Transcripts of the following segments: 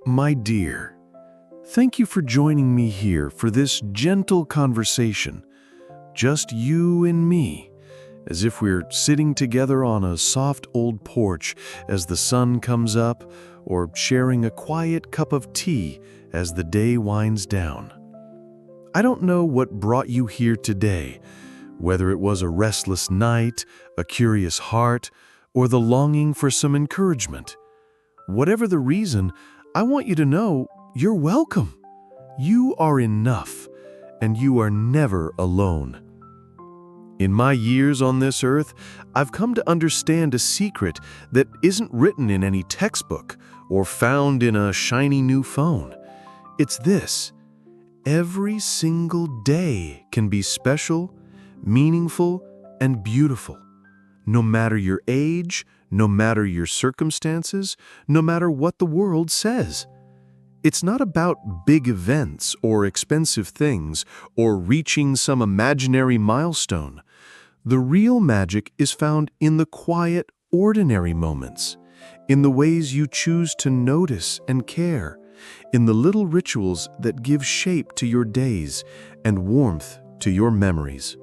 My dear, thank you for joining me here for this gentle conversation. Just you and me, as if we're sitting together on a soft old porch as the sun comes up, or sharing a quiet cup of tea as the day winds down. I don't know what brought you here today, whether it was a restless night, a curious heart, or the longing for some encouragement. Whatever the reason, I want you to know you're welcome. You are enough, and you are never alone. In my years on this earth, I've come to understand a secret that isn't written in any textbook or found in a shiny new phone. It's this: every single day can be special, meaningful, and beautiful. No matter your age, no matter your circumstances, no matter what the world says. It's not about big events or expensive things or reaching some imaginary milestone. The real magic is found in the quiet, ordinary moments, in the ways you choose to notice and care, in the little rituals that give shape to your days and warmth to your memories.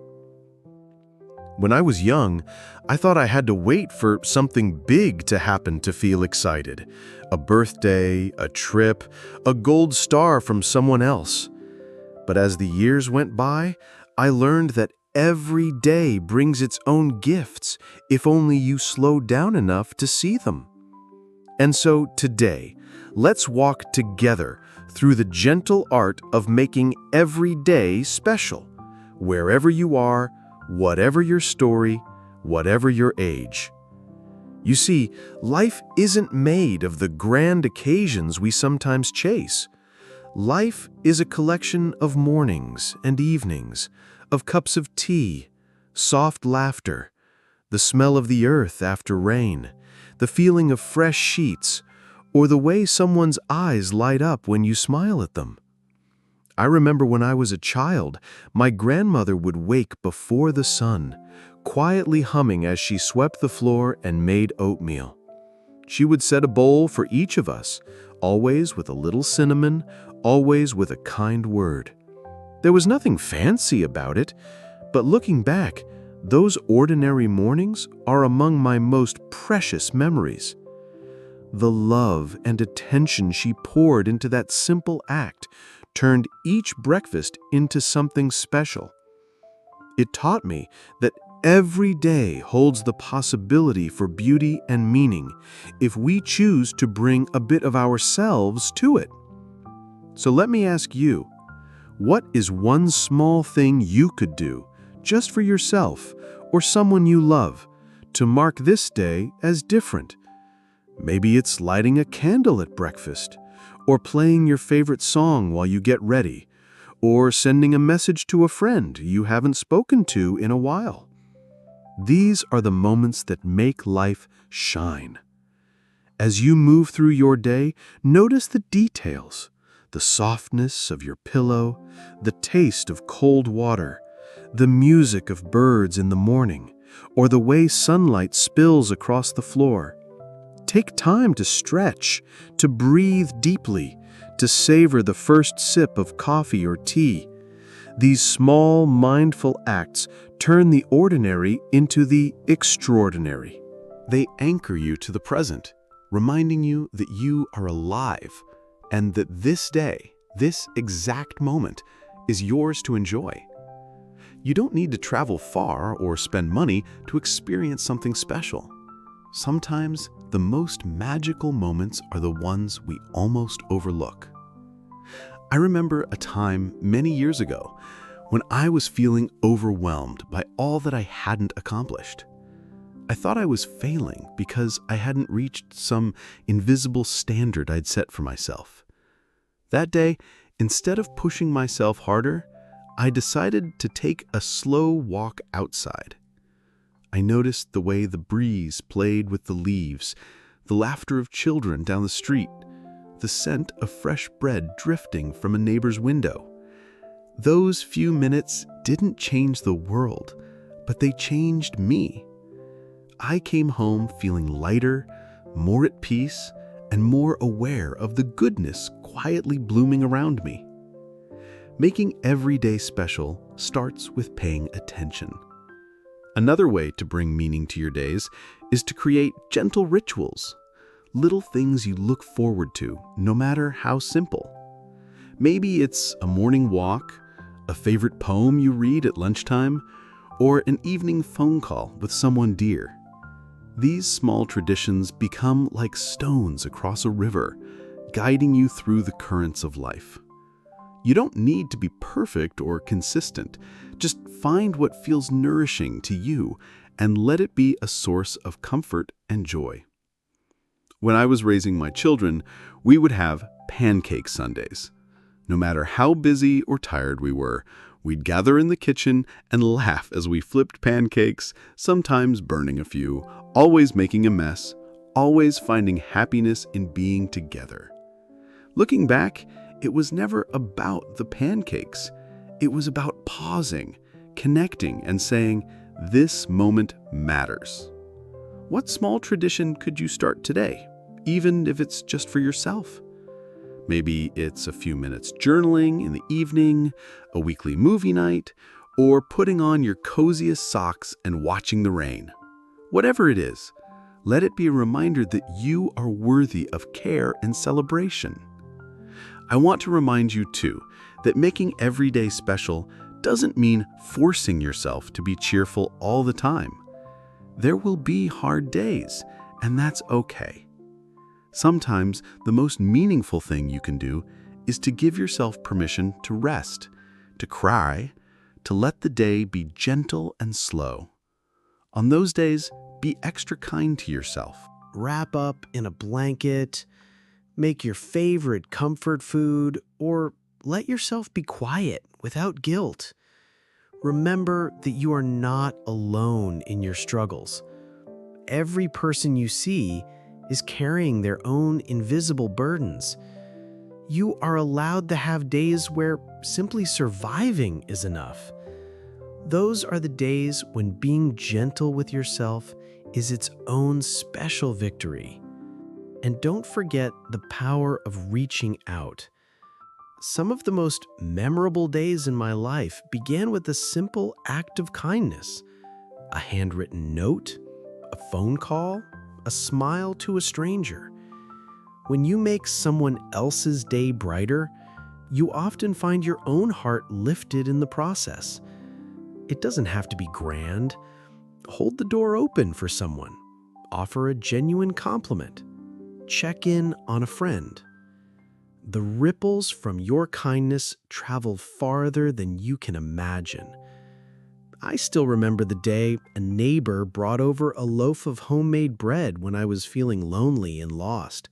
When I was young, I thought I had to wait for something big to happen to feel excited. A birthday, a trip, a gold star from someone else. But as the years went by, I learned that every day brings its own gifts if only you slow down enough to see them. And so today, let's walk together through the gentle art of making every day special, wherever you are, whatever your story, whatever your age. You see, life isn't made of the grand occasions we sometimes chase. Life is a collection of mornings and evenings, of cups of tea, soft laughter, the smell of the earth after rain, the feeling of fresh sheets, or the way someone's eyes light up when you smile at them. I remember when I was a child, my grandmother would wake before the sun, quietly humming as she swept the floor and made oatmeal. She would set a bowl for each of us, always with a little cinnamon, always with a kind word. There was nothing fancy about it, but looking back, those ordinary mornings are among my most precious memories. The love and attention she poured into that simple act turned each breakfast into something special. It taught me that every day holds the possibility for beauty and meaning if we choose to bring a bit of ourselves to it. So let me ask you, what is one small thing you could do, just for yourself or someone you love, to mark this day as different? Maybe it's lighting a candle at breakfast, or playing your favorite song while you get ready, or sending a message to a friend you haven't spoken to in a while. These are the moments that make life shine. As you move through your day, notice the details, the softness of your pillow, the taste of cold water, the music of birds in the morning, or the way sunlight spills across the floor. Take time to stretch, to breathe deeply, to savor the first sip of coffee or tea. These small, mindful acts turn the ordinary into the extraordinary. They anchor you to the present, reminding you that you are alive and that this day, this exact moment, is yours to enjoy. You don't need to travel far or spend money to experience something special. Sometimes the most magical moments are the ones we almost overlook. I remember a time many years ago when I was feeling overwhelmed by all that I hadn't accomplished. I thought I was failing because I hadn't reached some invisible standard I'd set for myself. That day, instead of pushing myself harder, I decided to take a slow walk outside. I noticed the way the breeze played with the leaves, the laughter of children down the street, the scent of fresh bread drifting from a neighbor's window. Those few minutes didn't change the world, but they changed me. I came home feeling lighter, more at peace, and more aware of the goodness quietly blooming around me. Making every day special starts with paying attention. Another way to bring meaning to your days is to create gentle rituals, little things you look forward to, no matter how simple. Maybe it's a morning walk, a favorite poem you read at lunchtime, or an evening phone call with someone dear. These small traditions become like stones across a river, guiding you through the currents of life. You don't need to be perfect or consistent. Just find what feels nourishing to you and let it be a source of comfort and joy. When I was raising my children, we would have pancake Sundays. No matter how busy or tired we were, we'd gather in the kitchen and laugh as we flipped pancakes, sometimes burning a few, always making a mess, always finding happiness in being together. Looking back, it was never about the pancakes. It was about pausing, connecting, and saying, "This moment matters." What small tradition could you start today, even if it's just for yourself? Maybe it's a few minutes journaling in the evening, a weekly movie night, or putting on your coziest socks and watching the rain. Whatever it is, let it be a reminder that you are worthy of care and celebration. I want to remind you, too, that making every day special doesn't mean forcing yourself to be cheerful all the time. There will be hard days, and that's okay. Sometimes the most meaningful thing you can do is to give yourself permission to rest, to cry, to let the day be gentle and slow. On those days, be extra kind to yourself. Wrap up in a blanket, make your favorite comfort food, or let yourself be quiet without guilt. Remember that you are not alone in your struggles. Every person you see is carrying their own invisible burdens. You are allowed to have days where simply surviving is enough. Those are the days when being gentle with yourself is its own special victory. And don't forget the power of reaching out. Some of the most memorable days in my life began with a simple act of kindness, a handwritten note, a phone call, a smile to a stranger. When you make someone else's day brighter, you often find your own heart lifted in the process. It doesn't have to be grand. Hold the door open for someone. Offer a genuine compliment. Check in on a friend. The ripples from your kindness travel farther than you can imagine. I still remember the day a neighbor brought over a loaf of homemade bread when I was feeling lonely and lost.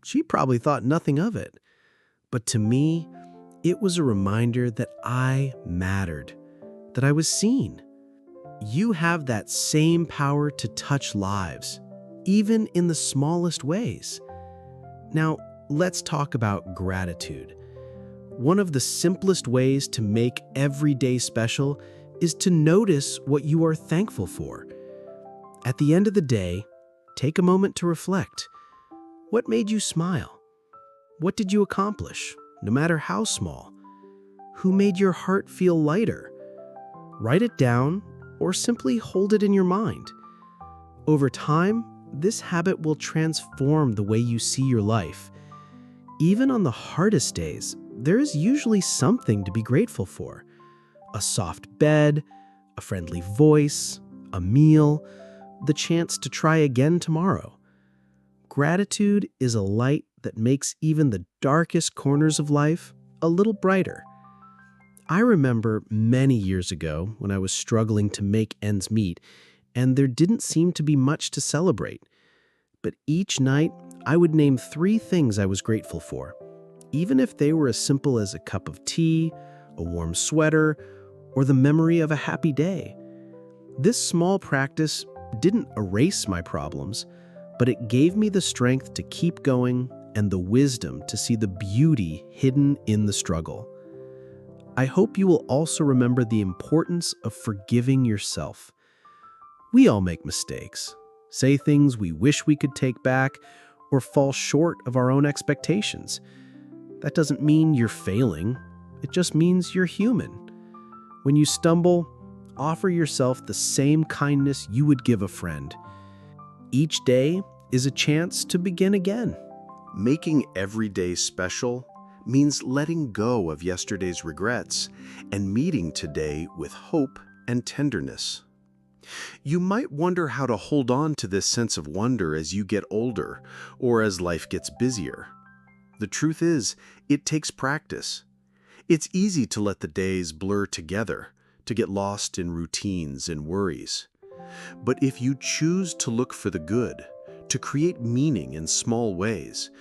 She probably thought nothing of it, but to me, it was a reminder that I mattered, that I was seen. You have that same power to touch lives, even in the smallest ways. Now, let's talk about gratitude. One of the simplest ways to make every day special is to notice what you are thankful for. At the end of the day, take a moment to reflect. What made you smile? What did you accomplish, no matter how small? Who made your heart feel lighter? Write it down or simply hold it in your mind. Over time, this habit will transform the way you see your life. Even on the hardest days, there is usually something to be grateful for. A soft bed, a friendly voice, a meal, the chance to try again tomorrow. Gratitude is a light that makes even the darkest corners of life a little brighter. I remember many years ago when I was struggling to make ends meet, and there didn't seem to be much to celebrate. But each night, I would name 3 things I was grateful for, even if they were as simple as a cup of tea, a warm sweater, or the memory of a happy day. This small practice didn't erase my problems, but it gave me the strength to keep going and the wisdom to see the beauty hidden in the struggle. I hope you will also remember the importance of forgiving yourself. We all make mistakes, say things we wish we could take back, or fall short of our own expectations. That doesn't mean you're failing. It just means you're human. When you stumble, offer yourself the same kindness you would give a friend. Each day is a chance to begin again. Making every day special means letting go of yesterday's regrets and meeting today with hope and tenderness. You might wonder how to hold on to this sense of wonder as you get older or as life gets busier. The truth is, it takes practice. It's easy to let the days blur together, to get lost in routines and worries. But if you choose to look for the good, to create meaning in small ways,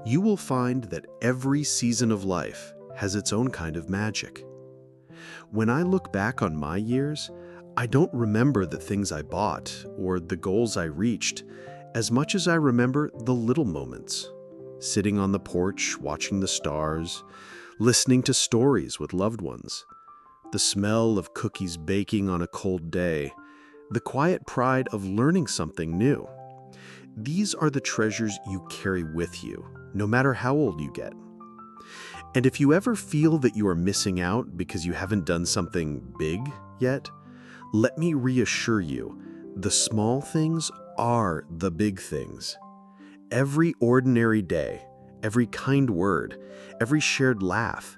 you will find that every season of life has its own kind of magic. When I look back on my years, I don't remember the things I bought or the goals I reached as much as I remember the little moments. Sitting on the porch, watching the stars, listening to stories with loved ones, the smell of cookies baking on a cold day, the quiet pride of learning something new. These are the treasures you carry with you, no matter how old you get. And if you ever feel that you are missing out because you haven't done something big yet, let me reassure you, the small things are the big things. Every ordinary day, every kind word, every shared laugh,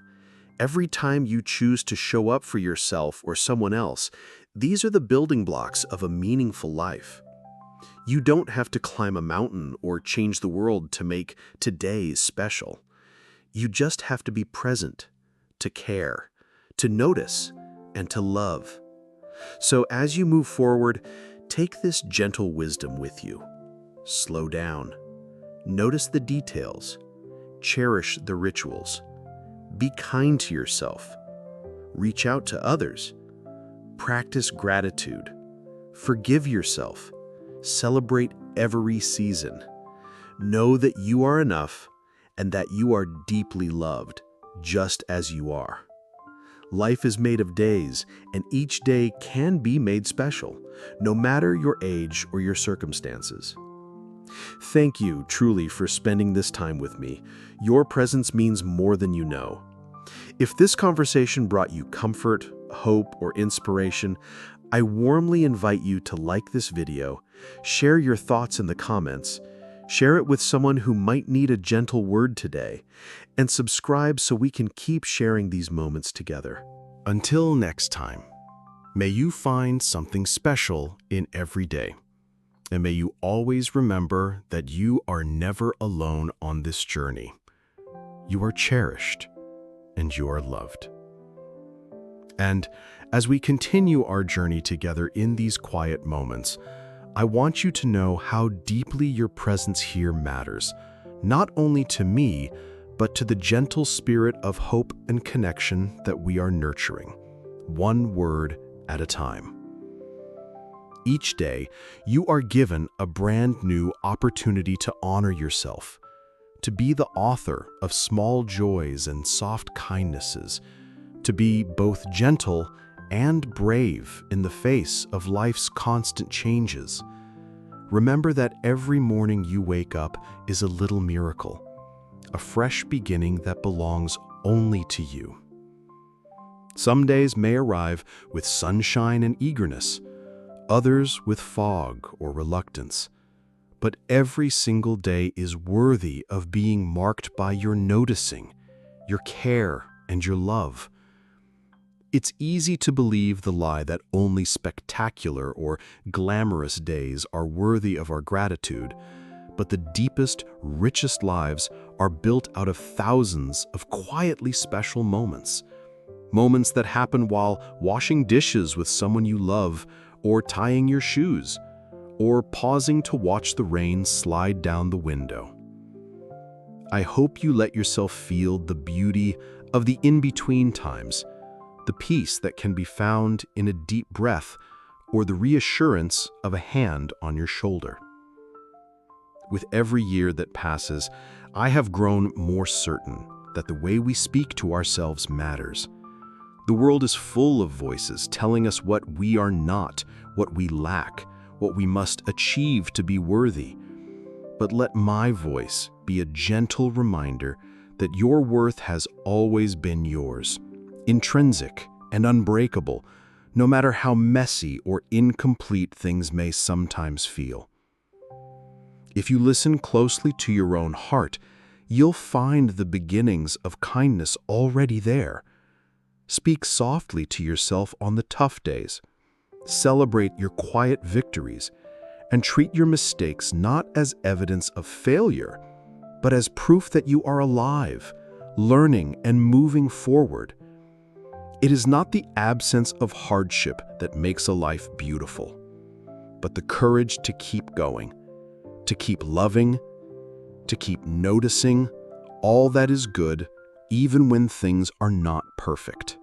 every time you choose to show up for yourself or someone else, these are the building blocks of a meaningful life. You don't have to climb a mountain or change the world to make today special. You just have to be present, to care, to notice, and to love. So as you move forward, take this gentle wisdom with you. Slow down. Notice the details. Cherish the rituals. Be kind to yourself. Reach out to others. Practice gratitude. Forgive yourself. Celebrate every season. Know that you are enough and that you are deeply loved, just as you are. Life is made of days, and each day can be made special, no matter your age or your circumstances. Thank you, truly, for spending this time with me. Your presence means more than you know. If this conversation brought you comfort, hope, or inspiration, I warmly invite you to like this video, share your thoughts in the comments, share it with someone who might need a gentle word today, and subscribe so we can keep sharing these moments together. Until next time, may you find something special in every day. And may you always remember that you are never alone on this journey. You are cherished and you are loved. And as we continue our journey together in these quiet moments, I want you to know how deeply your presence here matters, not only to me, but to the gentle spirit of hope and connection that we are nurturing, one word at a time. Each day, you are given a brand new opportunity to honor yourself, to be the author of small joys and soft kindnesses, to be both gentle and brave in the face of life's constant changes. Remember that every morning you wake up is a little miracle, a fresh beginning that belongs only to you. Some days may arrive with sunshine and eagerness, others with fog or reluctance, but every single day is worthy of being marked by your noticing, your care, and your love. It's easy to believe the lie that only spectacular or glamorous days are worthy of our gratitude, but the deepest, richest lives are built out of thousands of quietly special moments. Moments that happen while washing dishes with someone you love, or tying your shoes, or pausing to watch the rain slide down the window. I hope you let yourself feel the beauty of the in-between times, the peace that can be found in a deep breath, or the reassurance of a hand on your shoulder. With every year that passes, I have grown more certain that the way we speak to ourselves matters. The world is full of voices telling us what we are not, what we lack, what we must achieve to be worthy. but let my voice be a gentle reminder that your worth has always been yours, intrinsic and unbreakable, no matter how messy or incomplete things may sometimes feel. If you listen closely to your own heart, you'll find the beginnings of kindness already there. Speak softly to yourself on the tough days. Celebrate your quiet victories, and treat your mistakes not as evidence of failure, but as proof that you are alive, learning, and moving forward. It is not the absence of hardship that makes a life beautiful, but the courage to keep going, to keep loving, to keep noticing all that is good, even when things are not perfect.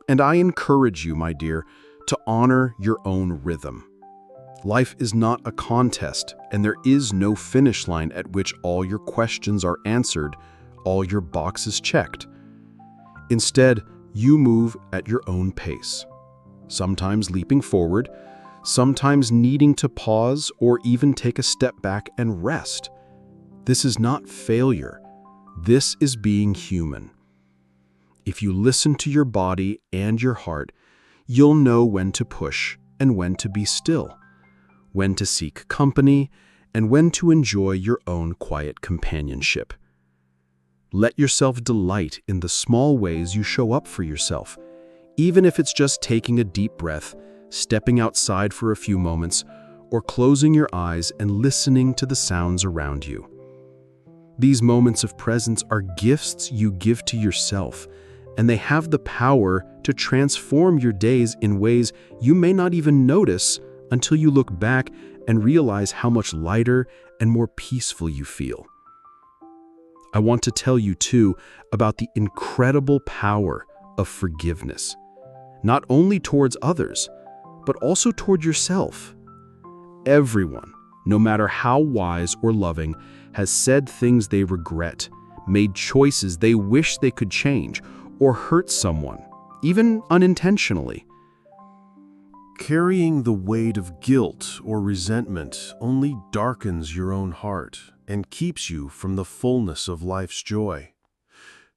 And I encourage you, my dear, to honor your own rhythm. Life is not a contest, and there is no finish line at which all your questions are answered, all your boxes checked. Instead, you move at your own pace, sometimes leaping forward, sometimes needing to pause or even take a step back and rest. This is not failure. This is being human. If you listen to your body and your heart, you'll know when to push and when to be still, when to seek company, and when to enjoy your own quiet companionship. Let yourself delight in the small ways you show up for yourself, even if it's just taking a deep breath, stepping outside for a few moments, or closing your eyes and listening to the sounds around you. These moments of presence are gifts you give to yourself, and they have the power to transform your days in ways you may not even notice until you look back and realize how much lighter and more peaceful you feel. I want to tell you, too, about the incredible power of forgiveness, not only towards others, but also toward yourself. Everyone, no matter how wise or loving, has said things they regret, made choices they wish they could change, or hurt someone, even unintentionally. Carrying the weight of guilt or resentment only darkens your own heart and keeps you from the fullness of life's joy.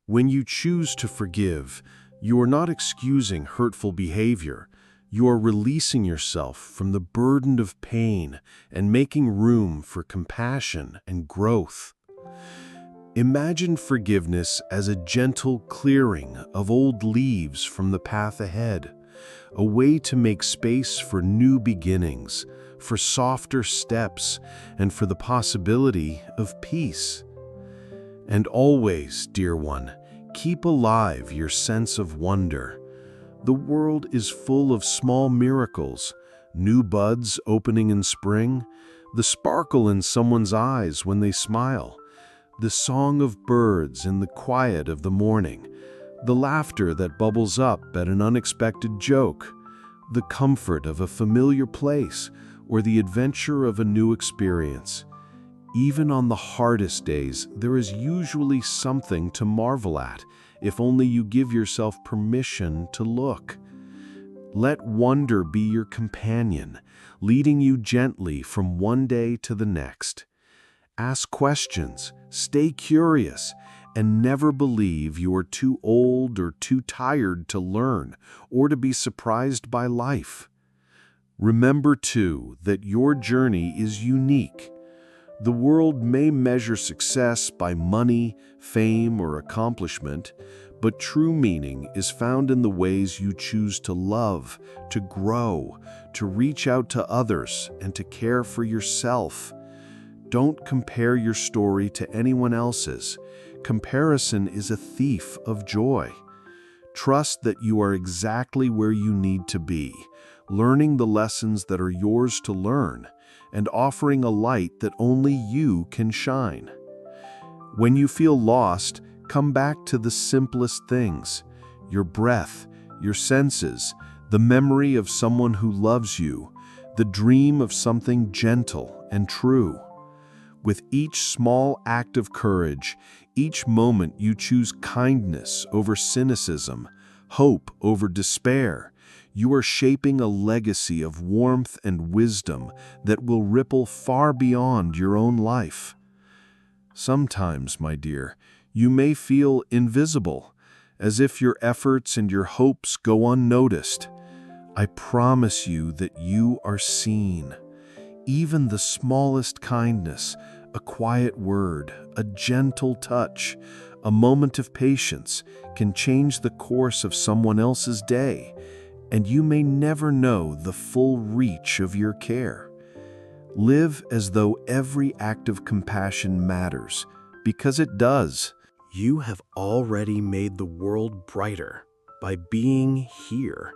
When you choose to forgive, you are not excusing hurtful behavior. You are releasing yourself from the burden of pain and making room for compassion and growth. Imagine forgiveness as a gentle clearing of old leaves from the path ahead, a way to make space for new beginnings, for softer steps, and for the possibility of peace. And always, dear one, keep alive your sense of wonder. The world is full of small miracles, new buds opening in spring, the sparkle in someone's eyes when they smile, the song of birds in the quiet of the morning, the laughter that bubbles up at an unexpected joke, the comfort of a familiar place, or the adventure of a new experience. Even on the hardest days, there is usually something to marvel at, if only you give yourself permission to look. Let wonder be your companion, leading you gently from one day to the next. Ask questions, stay curious, and never believe you are too old or too tired to learn or to be surprised by life. Remember, too, that your journey is unique. The world may measure success by money, fame, or accomplishment, but true meaning is found in the ways you choose to love, to grow, to reach out to others, and to care for yourself. Don't compare your story to anyone else's. Comparison is a thief of joy. Trust that you are exactly where you need to be, learning the lessons that are yours to learn, and offering a light that only you can shine. When you feel lost, come back to the simplest things: your breath, your senses, the memory of someone who loves you, the dream of something gentle and true. With each small act of courage, each moment you choose kindness over cynicism, hope over despair, You are shaping a legacy of warmth and wisdom that will ripple far beyond your own life. Sometimes, my dear, you may feel invisible, as if your efforts and your hopes go unnoticed. I promise you that you are seen. Even the smallest kindness, a quiet word, a gentle touch, a moment of patience can change the course of someone else's day, and you may never know the full reach of your care. Live as though every act of compassion matters, because it does. You have already made the world brighter by being here.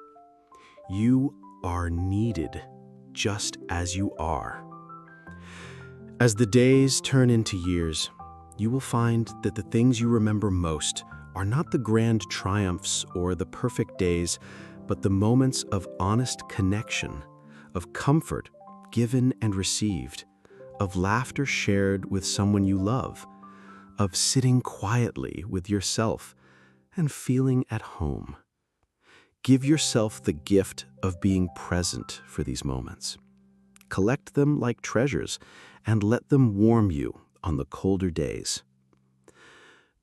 You are needed just as you are. As the days turn into years, you will find that the things you remember most are not the grand triumphs or the perfect days, but the moments of honest connection, of comfort given and received, of laughter shared with someone you love, of sitting quietly with yourself and feeling at home. Give yourself the gift of being present for these moments. Collect them like treasures and let them warm you on the colder days.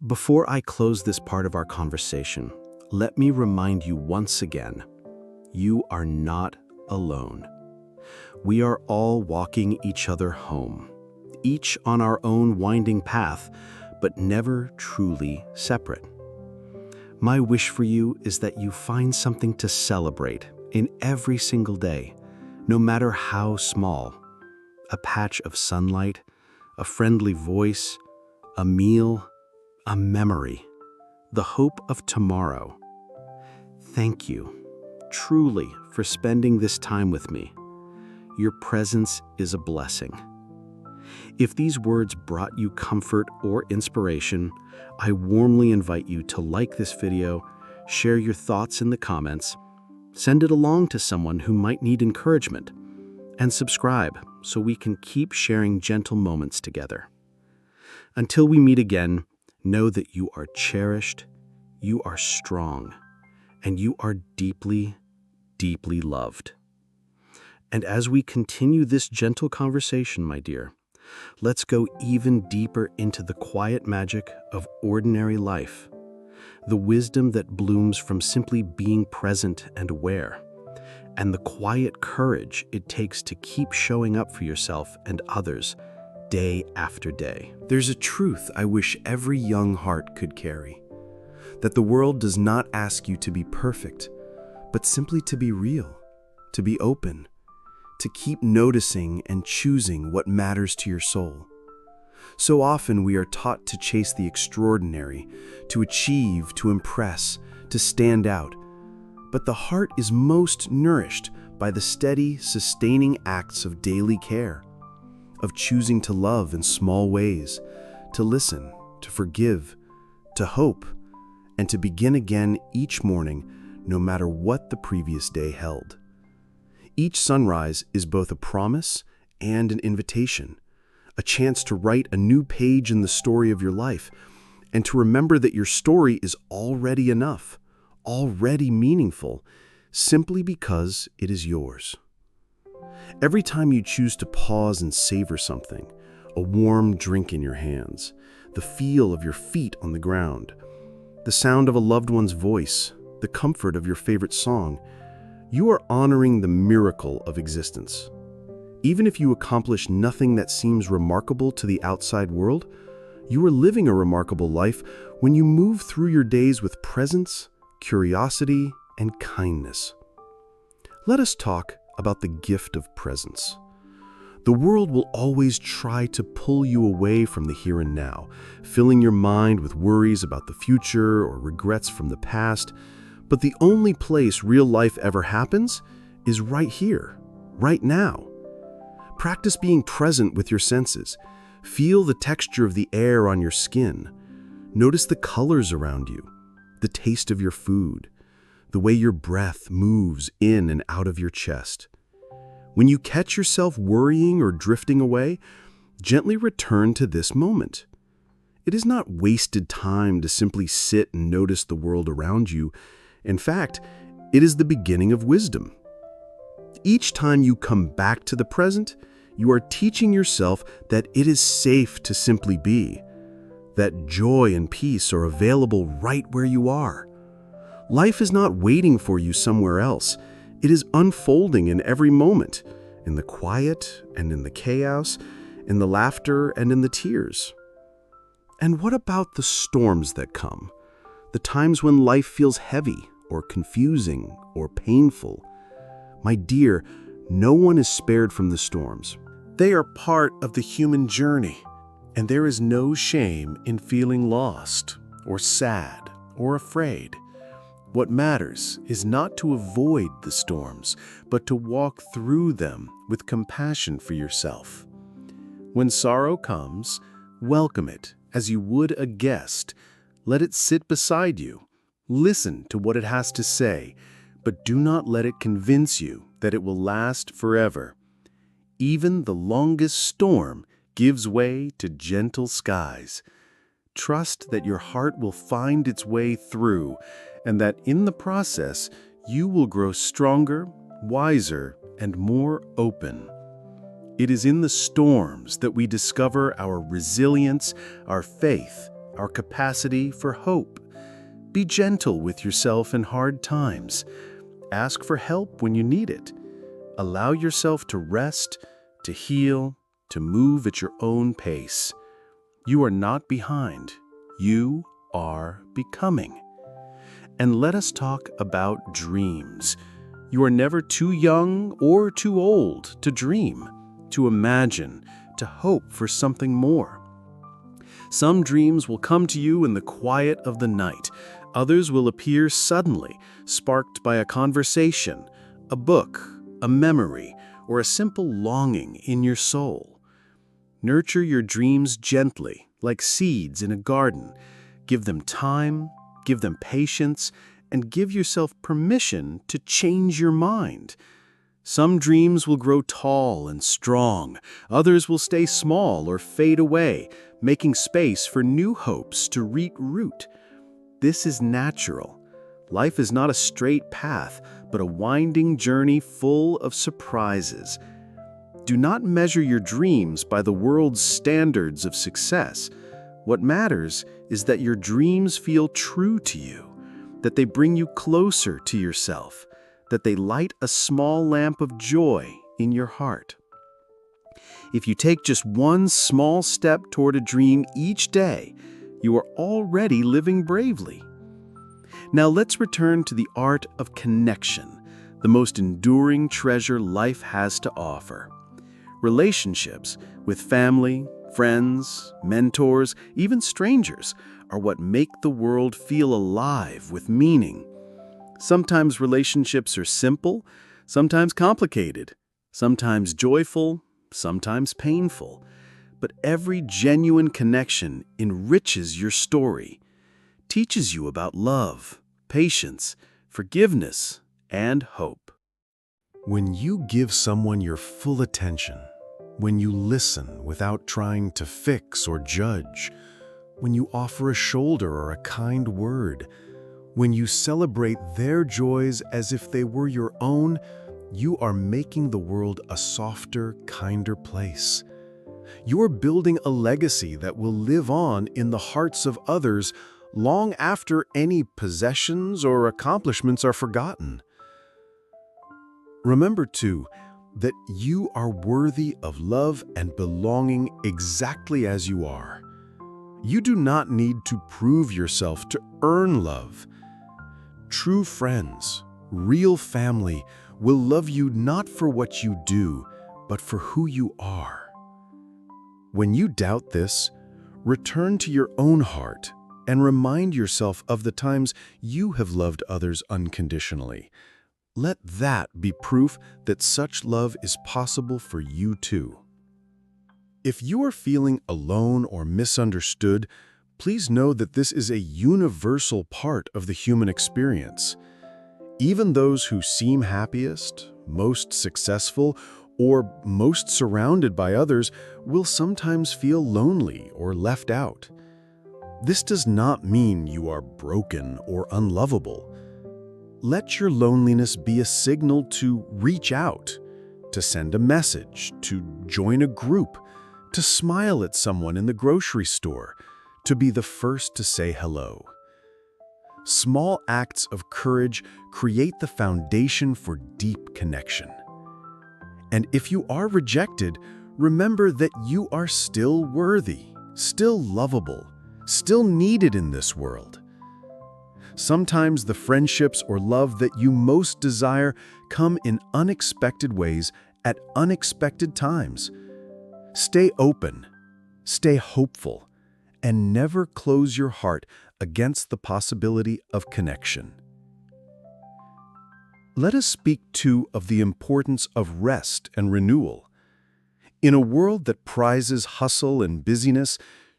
Before I close this part of our conversation, let me remind you once again, you are not alone. We are all walking each other home, each on our own winding path, but never truly separate. My wish for you is that you find something to celebrate in every single day, no matter how small. A patch of sunlight, a friendly voice, a meal, a memory, the hope of tomorrow. Thank you, truly, for spending this time with me. Your presence is a blessing. If these words brought you comfort or inspiration, I warmly invite you to like this video, share your thoughts in the comments, send it along to someone who might need encouragement, and subscribe so we can keep sharing gentle moments together. Until we meet again, know that you are cherished, you are strong, and you are deeply, deeply loved. And as we continue this gentle conversation, my dear, let's go even deeper into the quiet magic of ordinary life, the wisdom that blooms from simply being present and aware, and the quiet courage it takes to keep showing up for yourself and others day after day. There's a truth I wish every young heart could carry, that the world does not ask you to be perfect, but simply to be real, to be open, to keep noticing and choosing what matters to your soul. So often we are taught to chase the extraordinary, to achieve, to impress, to stand out. But the heart is most nourished by the steady, sustaining acts of daily care, of choosing to love in small ways, to listen, to forgive, to hope, and to begin again each morning, no matter what the previous day held. Each sunrise is both a promise and an invitation, a chance to write a new page in the story of your life, and to remember that your story is already enough, already meaningful, simply because it is yours. Every time you choose to pause and savor something, a warm drink in your hands, the feel of your feet on the ground, the sound of a loved one's voice, the comfort of your favorite song, you are honoring the miracle of existence. Even if you accomplish nothing that seems remarkable to the outside world, you are living a remarkable life when you move through your days with presence, curiosity, and kindness. Let us talk about the gift of presence. The world will always try to pull you away from the here and now, filling your mind with worries about the future or regrets from the past. But the only place real life ever happens is right here, right now. Practice being present with your senses. Feel the texture of the air on your skin. Notice the colors around you, the taste of your food, the way your breath moves in and out of your chest. When you catch yourself worrying or drifting away, gently return to this moment. It is not wasted time to simply sit and notice the world around you. In fact, It is the beginning of wisdom. Each time you come back to the present, you are teaching yourself that it is safe to simply be, that joy and peace are available right where you are. Life is not waiting for you somewhere else. It is unfolding in every moment, in the quiet and in the chaos, in the laughter and in the tears. And what about the storms that come? The times when life feels heavy or confusing or painful? My dear, no one is spared from the storms. They are part of the human journey, and there is no shame in feeling lost or sad or afraid. What matters is not to avoid the storms, but to walk through them with compassion for yourself. When sorrow comes, welcome it as you would a guest. Let it sit beside you. Listen to what it has to say, but do not let it convince you that it will last forever. Even the longest storm gives way to gentle skies. Trust that your heart will find its way through, and that in the process, you will grow stronger, wiser, and more open. It is in the storms that we discover our resilience, our faith, our capacity for hope. Be gentle with yourself in hard times. Ask for help when you need it. Allow yourself to rest, to heal, to move at your own pace. You are not behind. You are becoming. And let us talk about dreams. You are never too young or too old to dream, to imagine, to hope for something more. Some dreams will come to you in the quiet of the night. Others will appear suddenly, sparked by a conversation, a book, a memory, or a simple longing in your soul. Nurture your dreams gently, like seeds in a garden. Give them time, give them patience, and give yourself permission to change your mind. Some dreams will grow tall and strong. Others will stay small or fade away, making space for new hopes to root. This is natural. Life is not a straight path, but a winding journey full of surprises. Do not measure your dreams by the world's standards of success. What matters is that your dreams feel true to you, that they bring you closer to yourself, that they light a small lamp of joy in your heart. If you take just one small step toward a dream each day, you are already living bravely. Now let's return to the art of connection, the most enduring treasure life has to offer. Relationships with family, friends, mentors, even strangers are what make the world feel alive with meaning. Sometimes relationships are simple, sometimes complicated, sometimes joyful, sometimes painful. But every genuine connection enriches your story, teaches you about love, patience, forgiveness, and hope. When you give someone your full attention, when you listen without trying to fix or judge, when you offer a shoulder or a kind word, when you celebrate their joys as if they were your own, you are making the world a softer, kinder place. You're building a legacy that will live on in the hearts of others long after any possessions or accomplishments are forgotten. Remember, too, that you are worthy of love and belonging exactly as you are. You do not need to prove yourself to earn love. True friends, real family, will love you not for what you do, but for who you are. When you doubt this, return to your own heart and remind yourself of the times you have loved others unconditionally. Let that be proof that such love is possible for you too. If you are feeling alone or misunderstood, please know that this is a universal part of the human experience. Even those who seem happiest, most successful, or most surrounded by others will sometimes feel lonely or left out. This does not mean you are broken or unlovable. Let your loneliness be a signal to reach out, to send a message, to join a group, to smile at someone in the grocery store, to be the first to say hello. Small acts of courage create the foundation for deep connection. And if you are rejected, remember that you are still worthy, still lovable, still needed in this world. Sometimes the friendships or love that you most desire come in unexpected ways at unexpected times. Stay open, stay hopeful, and never close your heart against the possibility of connection. Let us speak too of the importance of rest and renewal. In a world that prizes hustle and busyness,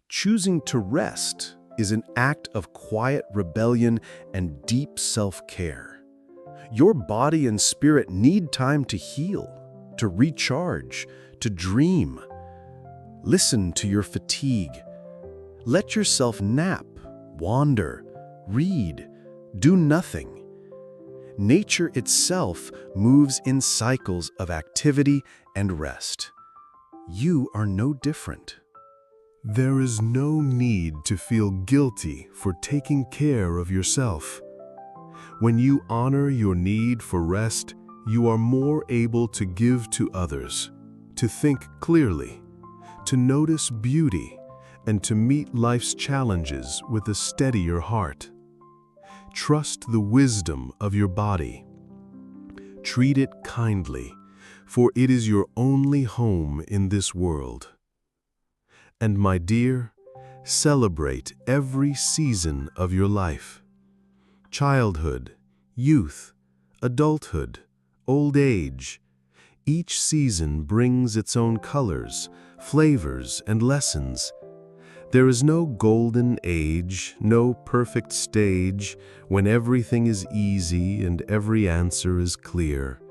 choosing to rest is an act of quiet rebellion and deep self-care. Your body and spirit need time to heal, to recharge, to dream. Listen to your fatigue. Let yourself nap, wander, read, do nothing. Nature itself moves in cycles of activity and rest. You are no different. There is no need to feel guilty for taking care of yourself. When you honor your need for rest, you are more able to give to others, to think clearly, to notice beauty, and to meet life's challenges with a steadier heart. Trust the wisdom of your body. Treat it kindly, for it is your only home in this world. And my dear, celebrate every season of your life. Childhood, youth, adulthood, old age. Each season brings its own colors, flavors, and lessons. There is no golden age, no perfect stage when everything is easy and every answer is clear.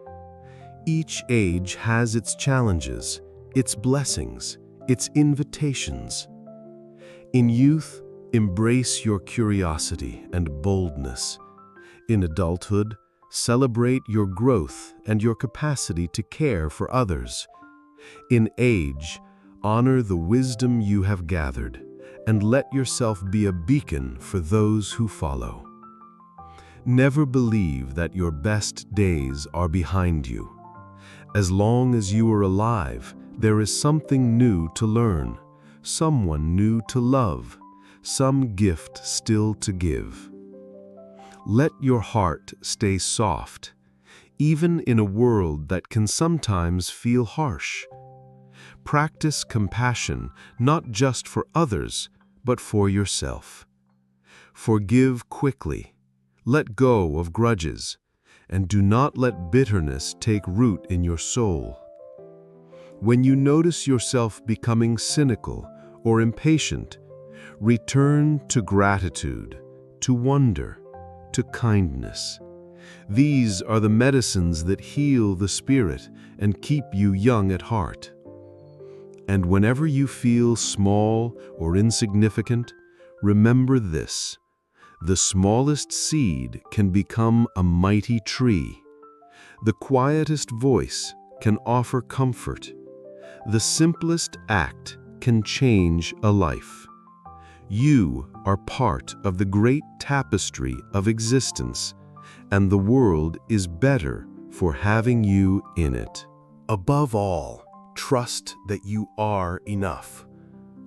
Each age has its challenges, its blessings, its invitations. In youth, embrace your curiosity and boldness. In adulthood, celebrate your growth and your capacity to care for others. In age, honor the wisdom you have gathered, and let yourself be a beacon for those who follow. Never believe that your best days are behind you. As long as you are alive, there is something new to learn, someone new to love, some gift still to give. Let your heart stay soft, even in a world that can sometimes feel harsh. Practice compassion not just for others, but for yourself. Forgive quickly, let go of grudges, and do not let bitterness take root in your soul. When you notice yourself becoming cynical or impatient, return to gratitude, to wonder, to kindness. These are the medicines that heal the spirit and keep you young at heart. And whenever you feel small or insignificant, remember this: the smallest seed can become a mighty tree. The quietest voice can offer comfort. The simplest act can change a life. You are part of the great tapestry of existence, and the world is better for having you in it. Above all, trust that you are enough.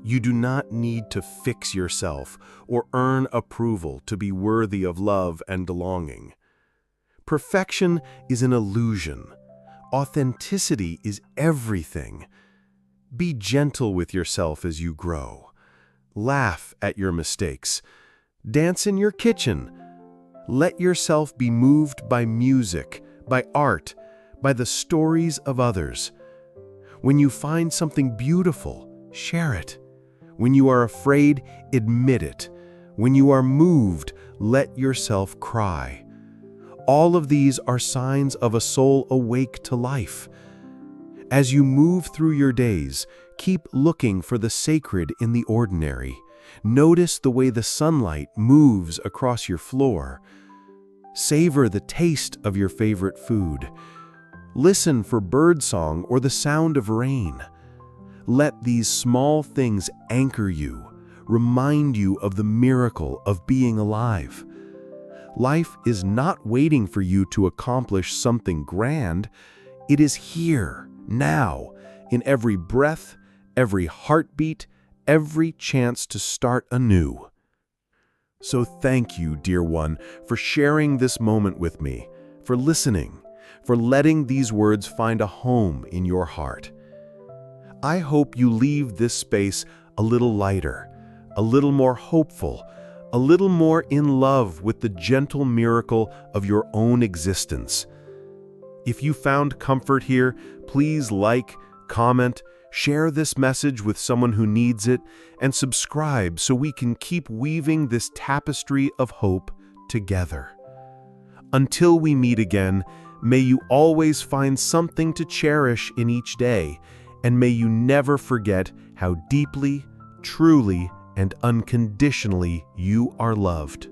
You do not need to fix yourself or earn approval to be worthy of love and belonging. Perfection is an illusion. Authenticity is everything. Be gentle with yourself as you grow. Laugh at your mistakes. Dance in your kitchen. Let yourself be moved by music, by art, by the stories of others. When you find something beautiful, share it. When you are afraid, admit it. When you are moved, let yourself cry. All of these are signs of a soul awake to life. As you move through your days, keep looking for the sacred in the ordinary. Notice the way the sunlight moves across your floor. Savor the taste of your favorite food. Listen for birdsong or the sound of rain. Let these small things anchor you, remind you of the miracle of being alive. Life is not waiting for you to accomplish something grand. It is here, now, in every breath, every heartbeat, every chance to start anew. So thank you, dear one, for sharing this moment with me, for listening, for letting these words find a home in your heart. I hope you leave this space a little lighter, a little more hopeful, a little more in love with the gentle miracle of your own existence. If you found comfort here, please like, comment, share this message with someone who needs it, and subscribe so we can keep weaving this tapestry of hope together. Until we meet again, may you always find something to cherish in each day, and may you never forget how deeply, truly, and unconditionally you are loved.